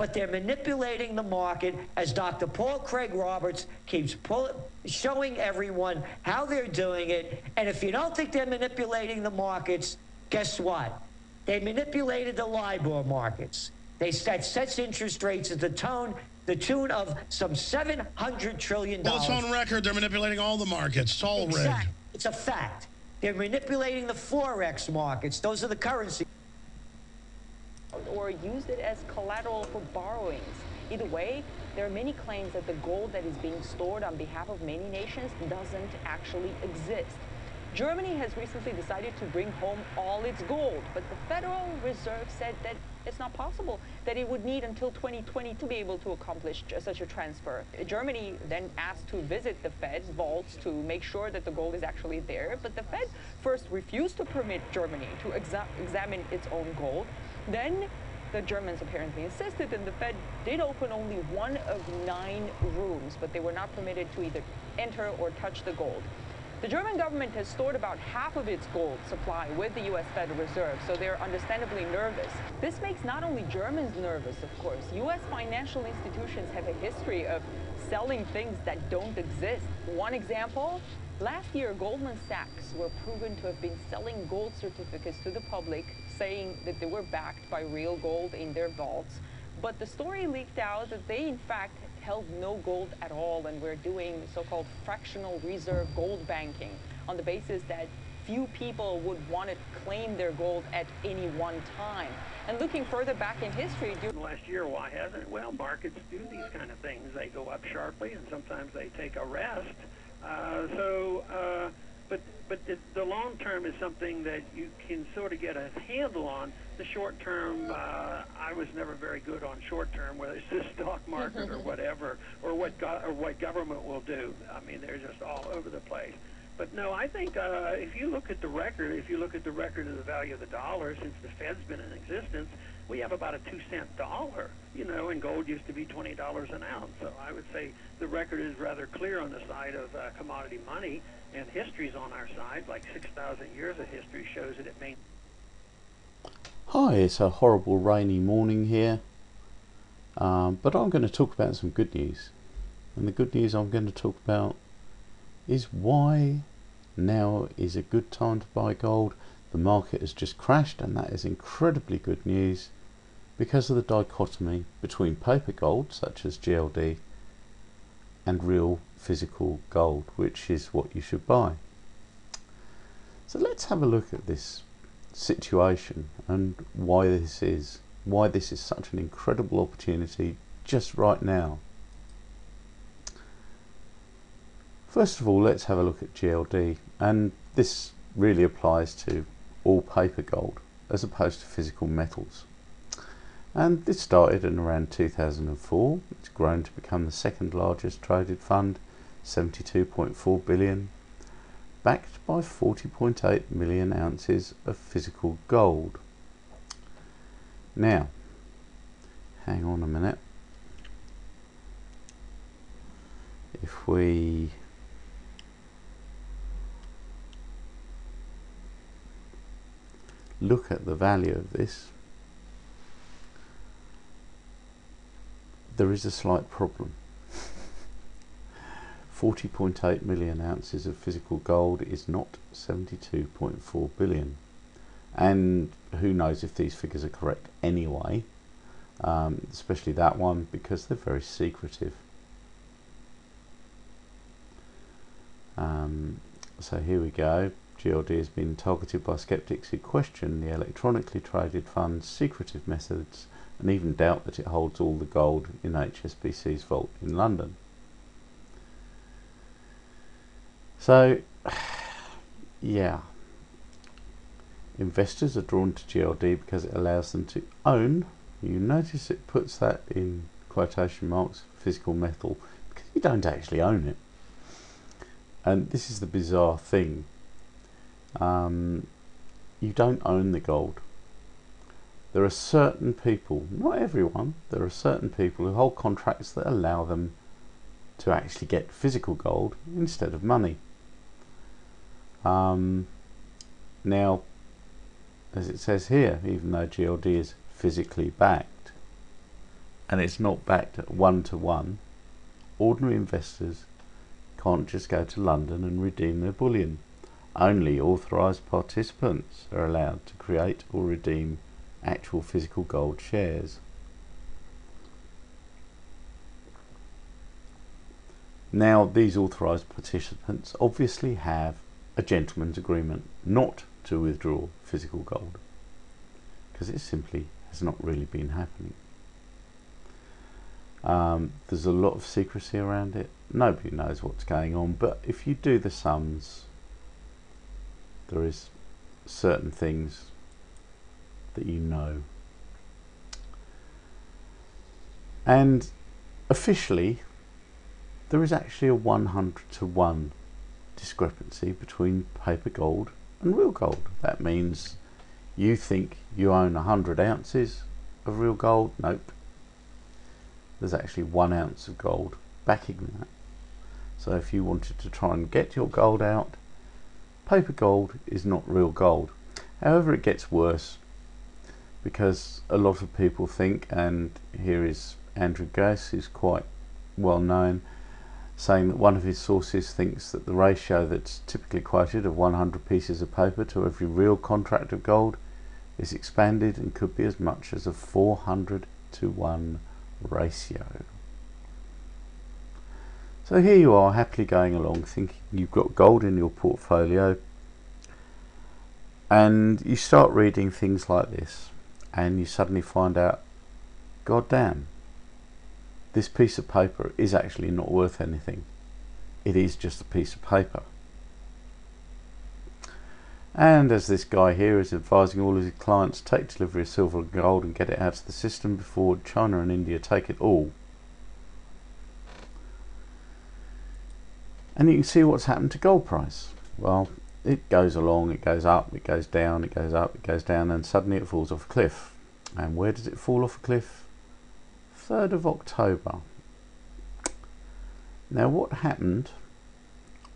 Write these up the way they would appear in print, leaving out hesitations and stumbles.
but they're manipulating the market, as Dr. Paul Craig Roberts keeps showing everyone how they're doing it. And if you don't think they're manipulating the markets, guess what? They manipulated the LIBOR markets. That sets interest rates at the tune of some $700 trillion. Well, it's on record. They're manipulating all the markets. It's all rigged. It's a fact. They're manipulating the Forex markets. Those are the currencies. Or used it as collateral for borrowings. Either way, there are many claims that the gold that is being stored on behalf of many nations doesn't actually exist. Germany has recently decided to bring home all its gold, but the Federal Reserve said that it's not possible, that it would need until 2020 to be able to accomplish such a transfer. Germany then asked to visit the Fed's vaults to make sure that the gold is actually there, but the Fed first refused to permit Germany to examine its own gold. Then the Germans apparently insisted, and the Fed did open only one of 9 rooms, but they were not permitted to either enter or touch the gold. The German government has stored about half of its gold supply with the U.S. Federal Reserve, so they're understandably nervous. This makes not only Germans nervous, of course. U.S. financial institutions have a history of selling things that don't exist. One example, last year Goldman Sachs were proven to have been selling gold certificates to the public, saying that they were backed by real gold in their vaults. But the story leaked out that they in fact held no gold at all and were doing so-called fractional reserve gold banking on the basis that few people would want to claim their gold at any one time. And looking further back in history... Last year, why hasn't it? Well, markets do these kind of things. They go up sharply and sometimes they take a rest. But the long term is something that you can sort of get a handle on. The short term, I was never very good on short term, whether it's the stock market or whatever, or what government will do. I mean, they're just all over the place. But no, I think if you look at the record, of the value of the dollar since the Fed's been in existence, we have about a 2-cent dollar, you know, and gold used to be $20 an ounce. So I would say the record is rather clear on the side of commodity money, and history's on our side. Like 6,000 years of history shows that it may. Hi, it's a horrible rainy morning here, but I'm going to talk about some good news. And the good news I'm going to talk about is why now is a good time to buy gold. The market has just crashed, and that is incredibly good news because of the dichotomy between paper gold such as GLD and real physical gold, which is what you should buy. So let's have a look at this situation and why this is such an incredible opportunity just right now. First of all, let's have a look at GLD, and this really applies to all paper gold as opposed to physical metals. And this started in around 2004. It's grown to become the second largest traded fund, 72.4 billion, backed by 40.8 million ounces of physical gold. Now, hang on a minute. If we look at the value of this, there is a slight problem. 40.8 million ounces of physical gold is not 72.4 billion. And who knows if these figures are correct anyway, especially that one, because they're very secretive. So here we go. GLD has been targeted by skeptics who question the electronically traded fund's secretive methods and even doubt that it holds all the gold in HSBC's vault in London. So, yeah, investors are drawn to GLD because it allows them to own, you notice it puts that in quotation marks, physical metal, because you don't actually own it. And this is the bizarre thing. You don't own the gold. There are certain people, not everyone, there are certain people who hold contracts that allow them to actually get physical gold instead of money. Now, as it says here, even though GLD is physically backed, and it's not backed at 1-to-1, ordinary investors can't just go to London and redeem their bullion. Only authorised participants are allowed to create or redeem actual physical gold shares. Now, these authorised participants obviously have a gentleman's agreement not to withdraw physical gold, because it simply has not really been happening. There's a lot of secrecy around it. Nobody knows what's going on, but if you do the sums, there is certain things that you know. And officially, there is actually a 100-to-1 discrepancy between paper gold and real gold. That means you think you own 100 ounces of real gold. Nope. There's actually 1 ounce of gold backing that. So if you wanted to try and get your gold out, paper gold is not real gold. However, it gets worse, because a lot of people think, and here is Andrew Gass, who's quite well known, saying that one of his sources thinks that the ratio that's typically quoted of 100 pieces of paper to every real contract of gold is expanded and could be as much as a 400-to-1 ratio. So here you are, happily going along, thinking you've got gold in your portfolio, and you start reading things like this, and you suddenly find out, God damn, this piece of paper is actually not worth anything. It is just a piece of paper. And as this guy here is advising all of his clients, take delivery of silver and gold and get it out of the system before China and India take it all. And you can see what's happened to gold price. Well, it goes along, it goes up, it goes down, it goes up, it goes down, and suddenly it falls off a cliff. And where does it fall off a cliff? 3rd of October. Now, what happened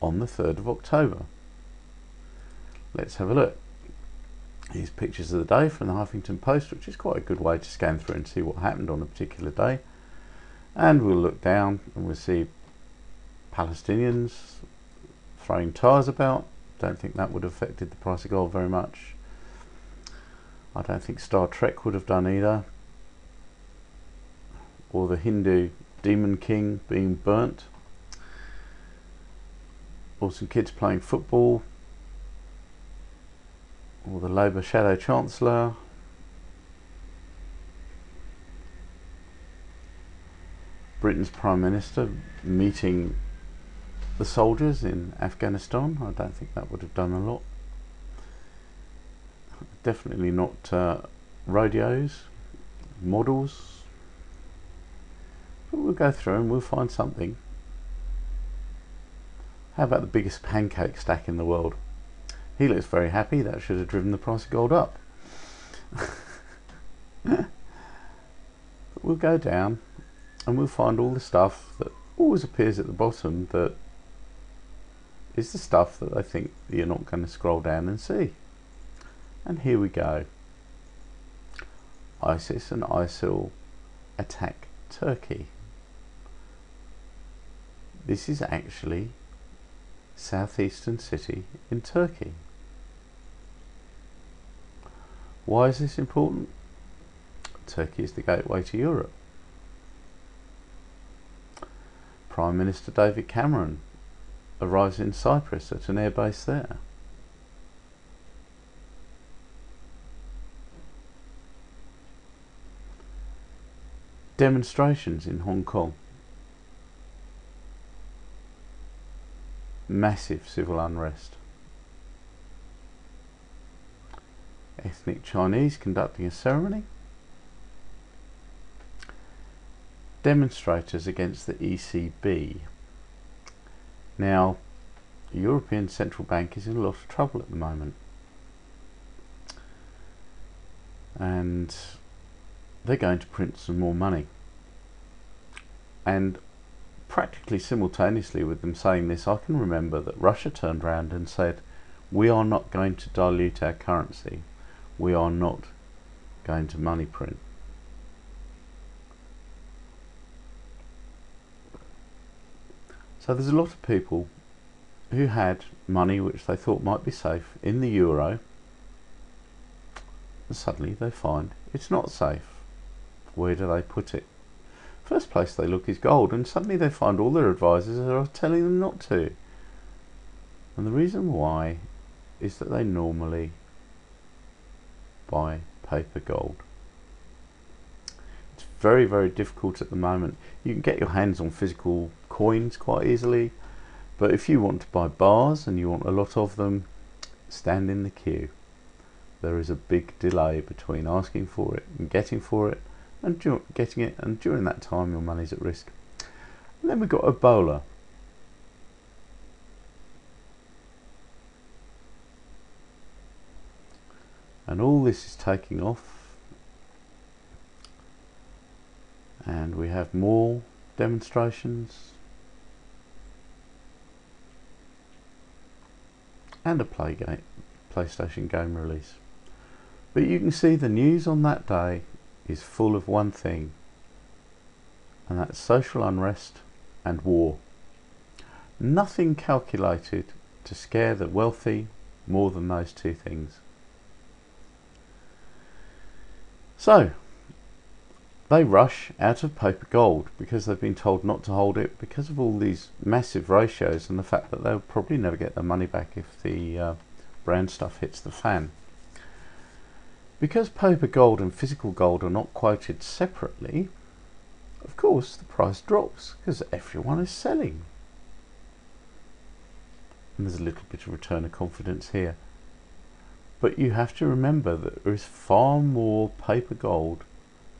on the 3rd of October? Let's have a look. Here's pictures of the day from the Huffington Post, which is quite a good way to scan through and see what happened on a particular day. And we'll look down and we'll see Palestinians throwing tires about. Don't think that would have affected the price of gold very much. I don't think Star Trek would have done either. Or the Hindu demon king being burnt. Or some kids playing football. Or the Labour Shadow Chancellor. Britain's Prime Minister meeting the soldiers in Afghanistan. I don't think that would have done a lot. Definitely not rodeos, models. But we'll go through and we'll find something. How about the biggest pancake stack in the world? He looks very happy. That should have driven the price of gold up. But we'll go down and we'll find all the stuff that always appears at the bottom that is the stuff that I think that you're not going to scroll down and see. And here we go. ISIS and ISIL attack Turkey. This is actually southeastern city in Turkey. Why is this important? Turkey is the gateway to Europe. Prime Minister David Cameron arrives in Cyprus at an airbase there. Demonstrations in Hong Kong. Massive civil unrest. Ethnic Chinese conducting a ceremony. Demonstrators against the ECB. Now, the European Central Bank is in a lot of trouble at the moment. And they're going to print some more money. And practically simultaneously with them saying this, I can remember that Russia turned around and said, we are not going to dilute our currency. We are not going to money print. So there's a lot of people who had money which they thought might be safe in the euro, and suddenly they find it's not safe. Where do they put it? First place they look is gold, and suddenly they find all their advisors are telling them not to. And the reason why is that they normally buy paper gold. It's very, very difficult at the moment. You can get your hands on physical coins quite easily, but if you want to buy bars and you want a lot of them, stand in the queue. There is a big delay between asking for it and getting it, and during that time your money's at risk. And then we've got Ebola. And all this is taking off, and we have more demonstrations and a PlayStation game release. But you can see the news on that day is full of one thing, and that's social unrest and war. Nothing calculated to scare the wealthy more than those two things. So they rush out of paper gold because they've been told not to hold it because of all these massive ratios and the fact that they'll probably never get their money back if the brand stuff hits the fan. Because paper gold and physical gold are not quoted separately, of course the price drops because everyone is selling. And there's a little bit of return of confidence here. But you have to remember that there is far more paper gold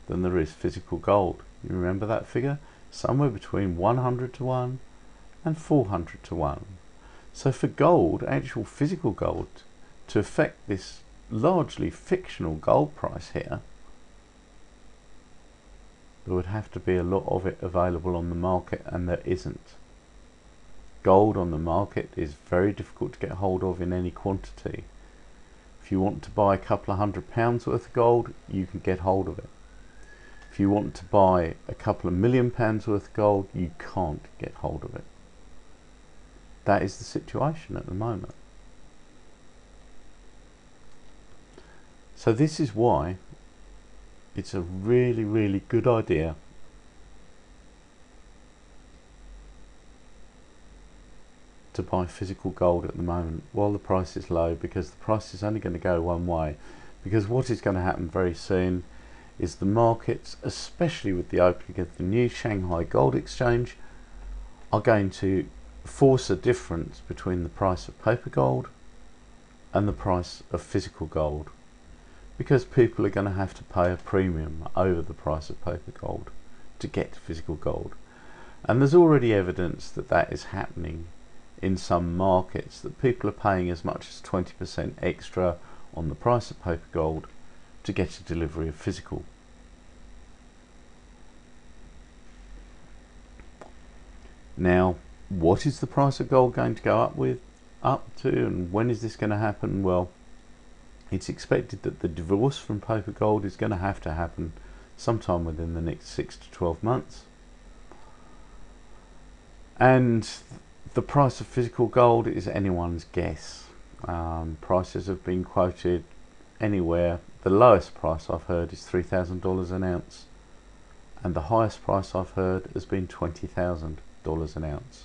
than there is physical gold. You remember that figure? Somewhere between 100 to 1 and 400 to 1. So for gold, actual physical gold, to affect this largely fictional gold price here, there would have to be a lot of it available on the market, and there isn't. Gold on the market is very difficult to get hold of in any quantity. If you want to buy a couple of £100 worth of gold, you can get hold of it. If you want to buy a couple of £1,000,000 worth of gold, you can't get hold of it. That is the situation at the moment. So this is why it's a really, really good idea to buy physical gold at the moment while the price is low, because the price is only going to go one way. Because what is going to happen very soon is the markets, especially with the opening of the new Shanghai Gold Exchange, are going to force a difference between the price of paper gold and the price of physical gold, because people are going to have to pay a premium over the price of paper gold to get physical gold. And there's already evidence that that is happening in some markets, that people are paying as much as 20% extra on the price of paper gold to get a delivery of physical. Now, what is the price of gold going to go up to, and when is this going to happen? Well, it's expected that the divorce from paper gold is going to happen sometime within the next 6 to 12 months. And the price of physical gold is anyone's guess. Prices have been quoted anywhere. The lowest price I've heard is $3,000 an ounce, and the highest price I've heard has been $20,000 an ounce.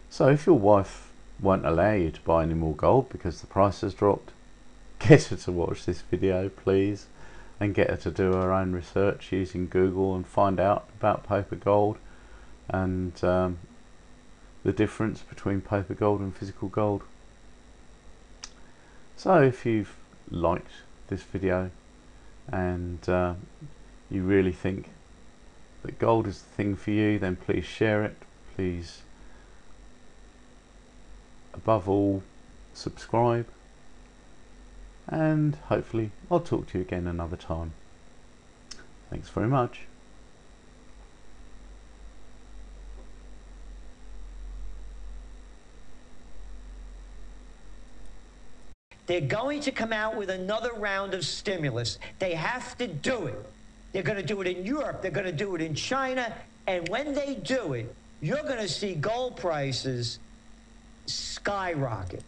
So if your wife won't allow you to buy any more gold because the price has dropped, get her to watch this video, please, and get her to do her own research using Google and find out about paper gold and the difference between paper gold and physical gold. So if you've liked this video and you really think that gold is the thing for you, then please share it. Please, above all, subscribe, and hopefully I'll talk to you again another time. Thanks very much. They're going to come out with another round of stimulus. They have to do it. They're going to do it in Europe. They're going to do it in China. And when they do it, you're going to see gold prices skyrocket.